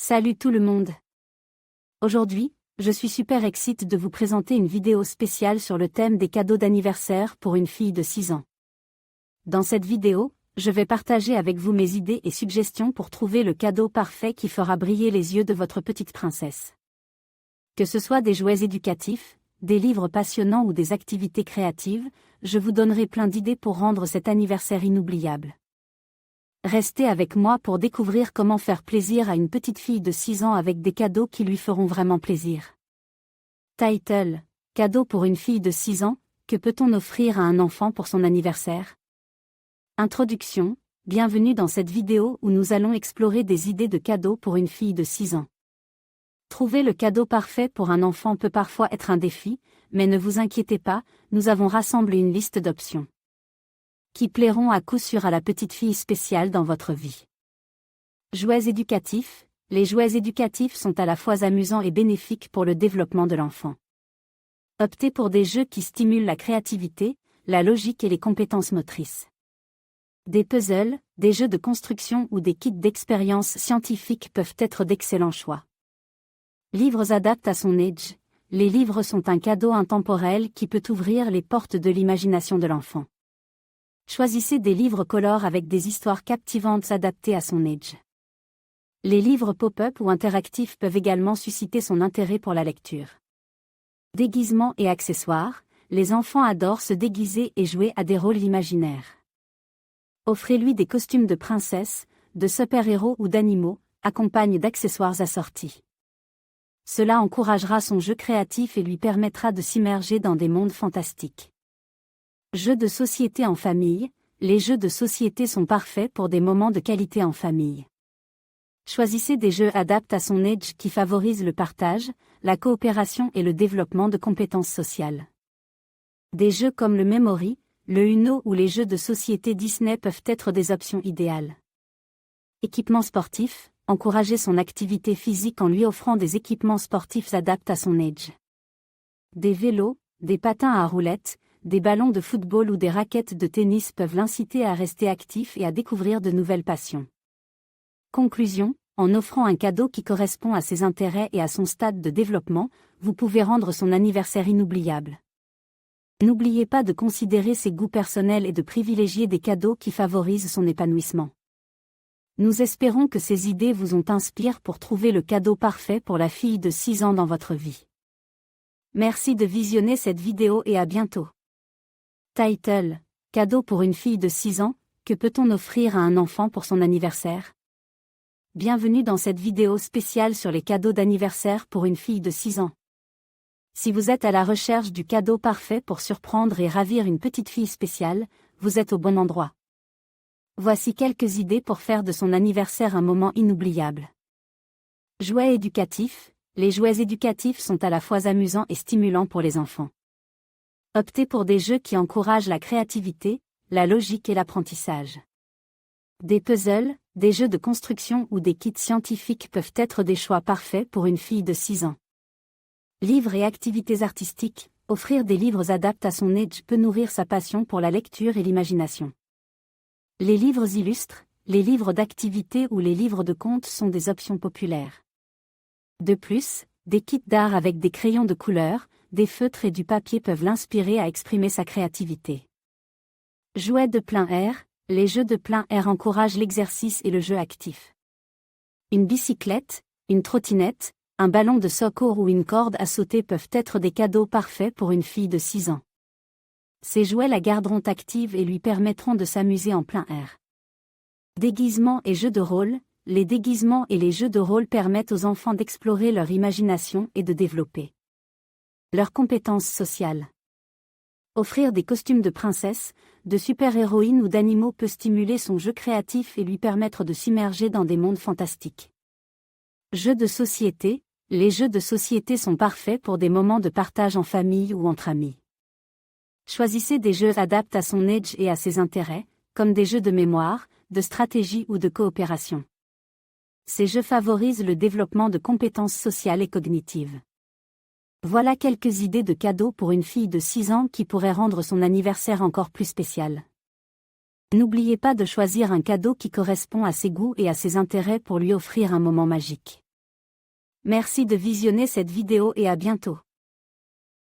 Salut tout le monde. Aujourd'hui, je suis super excitée de vous présenter une vidéo spéciale sur le thème des cadeaux d'anniversaire pour une fille de 6 ans. Dans cette vidéo, je vais partager avec vous mes idées et suggestions pour trouver le cadeau parfait qui fera briller les yeux de votre petite princesse. Que ce soit des jouets éducatifs, des livres passionnants ou des activités créatives, je vous donnerai plein d'idées pour rendre cet anniversaire inoubliable. Restez avec moi pour découvrir comment faire plaisir à une petite fille de 6 ans avec des cadeaux qui lui feront vraiment plaisir. Title: Cadeau pour une fille de 6 ans, que peut-on offrir à un enfant pour son anniversaire? Introduction: bienvenue dans cette vidéo où nous allons explorer des idées de cadeaux pour une fille de 6 ans. Trouver le cadeau parfait pour un enfant peut parfois être un défi, mais ne vous inquiétez pas, nous avons rassemblé une liste d'options qui plairont à coup sûr à la petite fille spéciale dans votre vie. Jouets éducatifs: les jouets éducatifs sont à la fois amusants et bénéfiques pour le développement de l'enfant. Optez pour des jeux qui stimulent la créativité, la logique et les compétences motrices. Des puzzles, des jeux de construction ou des kits d'expériences scientifiques peuvent être d'excellents choix. Livres adaptés à son âge: les livres sont un cadeau intemporel qui peut ouvrir les portes de l'imagination de l'enfant. Choisissez des livres colores avec des histoires captivantes adaptées à son âge. Les livres pop-up ou interactifs peuvent également susciter son intérêt pour la lecture. Déguisements et accessoires: les enfants adorent se déguiser et jouer à des rôles imaginaires. Offrez-lui des costumes de princesse, de super-héros ou d'animaux, accompagnés d'accessoires assortis. Cela encouragera son jeu créatif et lui permettra de s'immerger dans des mondes fantastiques. Jeux de société en famille: les jeux de société sont parfaits pour des moments de qualité en famille. Choisissez des jeux adaptés à son âge qui favorisent le partage, la coopération et le développement de compétences sociales. Des jeux comme le Memory, le Uno ou les jeux de société Disney peuvent être des options idéales. Équipements sportifs: encouragez son activité physique en lui offrant des équipements sportifs adaptés à son âge. Des vélos, des patins à roulettes, des ballons de football ou des raquettes de tennis peuvent l'inciter à rester actif et à découvrir de nouvelles passions. Conclusion: en offrant un cadeau qui correspond à ses intérêts et à son stade de développement, vous pouvez rendre son anniversaire inoubliable. N'oubliez pas de considérer ses goûts personnels et de privilégier des cadeaux qui favorisent son épanouissement. Nous espérons que ces idées vous ont inspiré pour trouver le cadeau parfait pour la fille de 6 ans dans votre vie. Merci de visionner cette vidéo et à bientôt. Title: Cadeau pour une fille de 6 ans, que peut-on offrir à un enfant pour son anniversaire? Bienvenue dans cette vidéo spéciale sur les cadeaux d'anniversaire pour une fille de 6 ans. Si vous êtes à la recherche du cadeau parfait pour surprendre et ravir une petite fille spéciale, vous êtes au bon endroit. Voici quelques idées pour faire de son anniversaire un moment inoubliable. Jouets éducatifs: les jouets éducatifs sont à la fois amusants et stimulants pour les enfants. Optez pour des jeux qui encouragent la créativité, la logique et l'apprentissage. Des puzzles, des jeux de construction ou des kits scientifiques peuvent être des choix parfaits pour une fille de 6 ans. Livres et activités artistiques: offrir des livres adaptés à son âge peut nourrir sa passion pour la lecture et l'imagination. Les livres illustres, les livres d'activités ou les livres de contes sont des options populaires. De plus, des kits d'art avec des crayons de couleur, des feutres et du papier peuvent l'inspirer à exprimer sa créativité. Jouets de plein air: les jeux de plein air encouragent l'exercice et le jeu actif. Une bicyclette, une trottinette, un ballon de soccer ou une corde à sauter peuvent être des cadeaux parfaits pour une fille de 6 ans. Ces jouets la garderont active et lui permettront de s'amuser en plein air. Déguisements et jeux de rôle: les déguisements et les jeux de rôle permettent aux enfants d'explorer leur imagination et de développer leurs compétences sociales. Offrir des costumes de princesse, de super-héroïnes ou d'animaux peut stimuler son jeu créatif et lui permettre de s'immerger dans des mondes fantastiques. Jeux de société: les jeux de société sont parfaits pour des moments de partage en famille ou entre amis. Choisissez des jeux adaptés à son âge et à ses intérêts, comme des jeux de mémoire, de stratégie ou de coopération. Ces jeux favorisent le développement de compétences sociales et cognitives. Voilà quelques idées de cadeaux pour une fille de 6 ans qui pourraient rendre son anniversaire encore plus spécial. N'oubliez pas de choisir un cadeau qui correspond à ses goûts et à ses intérêts pour lui offrir un moment magique. Merci de visionner cette vidéo et à bientôt.